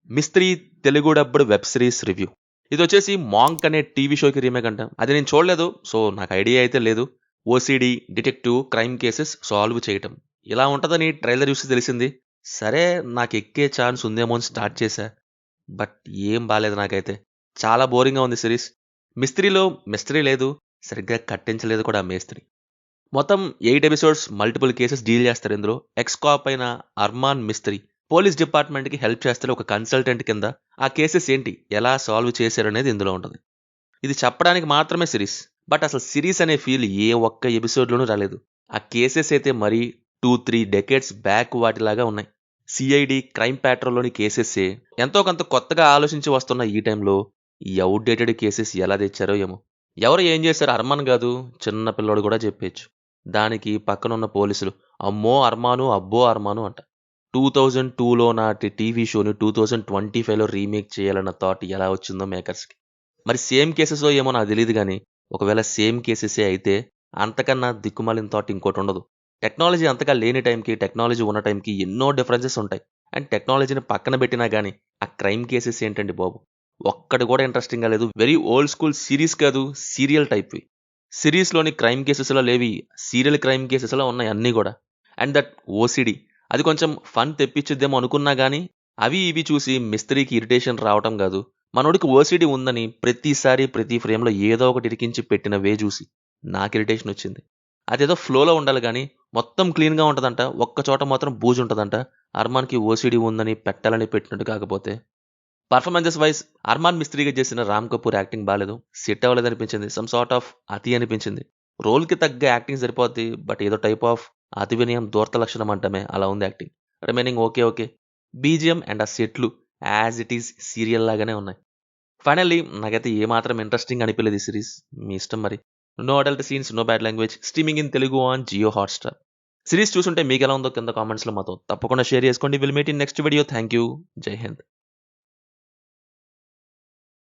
Mistry Telugu dubbed web series review. ఇది వచ్చేసి monk అనే టీవీ షోకి రీమేక్ అంట. అది నేను చూడలేదు, సో నాకు ఐడియా అయితే లేదు. OCD, detective, crime cases solve చేయటం ఇలా ఉంటుందని ట్రైలర్ చూసి తెలిసింది. సరే, నాకు ఎక్కే ఛాన్స్ ఉందేమో అని స్టార్ట్ చేశా. బట్ ఏం బాలేదు నాకైతే. చాలా బోరింగ్గా ఉంది సిరీస్. మిస్త్రీలో మిస్టరీ లేదు, సరిగ్గా కట్టించలేదు కూడా ఆ మేస్త్రి. మొత్తం 8 ఎపిసోడ్స్, మల్టిపుల్ కేసెస్ డీల్ చేస్తారు ఇందులో. ఎక్స్ కాప్ అయిన అర్మాన్ మిస్త్రీ పోలీస్ డిపార్ట్మెంట్కి హెల్ప్ చేస్తారు ఒక కన్సల్టెంట్ కింద. ఆ కేసెస్ ఏంటి, ఎలా సాల్వ్ చేశారనేది ఇందులో ఉంటుంది. ఇది చెప్పడానికి మాత్రమే సిరీస్, బట్ అసలు సిరీస్ అనే ఫీల్ ఏ ఒక్క ఎపిసోడ్లోనూ రాలేదు. ఆ కేసెస్ అయితే మరీ 2-3 డెకేడ్స్ బ్యాక్ వాటిలాగా ఉన్నాయి. సిఐడి, క్రైమ్ ప్యాట్రోల్లోని కేసెస్సే ఎంతో కొంత కొత్తగా ఆలోచించి వస్తున్న ఈ టైంలో ఈ అవుట్డేటెడ్ కేసెస్ ఎలా తెచ్చారో ఏమో. ఎవరు ఏం చేశారు అర్మాన్ కాదు, చిన్న పిల్లోడు కూడా చెప్పేయచ్చు. దానికి పక్కనున్న పోలీసులు అమ్మో అర్మాను, అబ్బో అర్మాను అంట. 2002లో నాటి టీవీ షోని 2025లో రీమేక్ చేయాలన్న థాట్ ఎలా వచ్చిందో మేకర్స్కి. మరి సేమ్ కేసెస్లో ఏమో నాకు తెలియదు కానీ, ఒకవేళ సేమ్ కేసెసే అయితే అంతకన్నా దిక్కుమాలిన థాట్ ఇంకోటి ఉండదు. టెక్నాలజీ అంతగా లేని టైంకి, టెక్నాలజీ ఉన్న టైంకి ఎన్నో డిఫరెన్సెస్ ఉంటాయి. అండ్ టెక్నాలజీని పక్కన పెట్టినా కానీ ఆ క్రైమ్ కేసెస్ ఏంటండి బాబు, ఒక్కటి కూడా ఇంట్రెస్టింగ్గా లేదు. వెరీ ఓల్డ్ స్కూల్ సిరీస్ కాదు, సీరియల్ టైప్వి. సిరీస్లోని క్రైమ్ కేసెస్లో లేవి, సీరియల్ క్రైమ్ కేసెస్లో ఉన్నాయి అన్నీ కూడా. అండ్ దట్ ఓసిడి, అది కొంచెం ఫన్ తెప్పించుద్దేమో అనుకున్నా కానీ అవి ఇవి చూసి మిస్త్రీకి ఇరిటేషన్ రావటం కాదు, మనోడికి ఓసిడి ఉందని ప్రతిసారి ప్రతి ఫ్రేమ్లో ఏదో ఒకటి ఇరికించి పెట్టిన వే చూసి నాకు ఇరిటేషన్ వచ్చింది. అదేదో ఫ్లోలో ఉండాలి కానీ మొత్తం క్లీన్గా ఉంటుందంట, ఒక్క చోట మాత్రం బూజు ఉంటుందంట. అర్మాన్కి ఓసిడి ఉందని పెట్టాలని పెట్టినట్టు కాకపోతే. పర్ఫార్మెన్సెస్ వైజ్ అర్మాన్ మిస్త్రీగా చేసిన రామ్ కపూర్ యాక్టింగ్ బాగాలేదు, సెట్ అవ్వలేదు అనిపించింది. సమ్ సార్ట్ ఆఫ్ అతి అనిపించింది. రోల్కి తగ్గ యాక్టింగ్ సరిపోద్ది, బట్ ఏదో టైప్ ఆఫ్ అతి వినయం దూర్త లక్షణం అంటమే అలా ఉంది acting. Remaining okay okay. BGM and ఆ సెట్లు యాజ్ ఇట్ ఈస్ సీరియల్ లాగానే ఉన్నాయి. ఫైనల్లీ నాకైతే ఏమాత్రం ఇంట్రెస్టింగ్ అనిపించలేదు ఈ సిరీస్. మీ ఇష్టం మరి. No adult scenes, no bad language, streaming in Telugu on Jio Hotstar. Series చూసుంటే మీకు ఎలా ఉందో కింద కామెంట్స్లో మాతో తప్పకుండా షేర్ చేసుకోండి. Will meet in next video. Thank you. జై హింద్.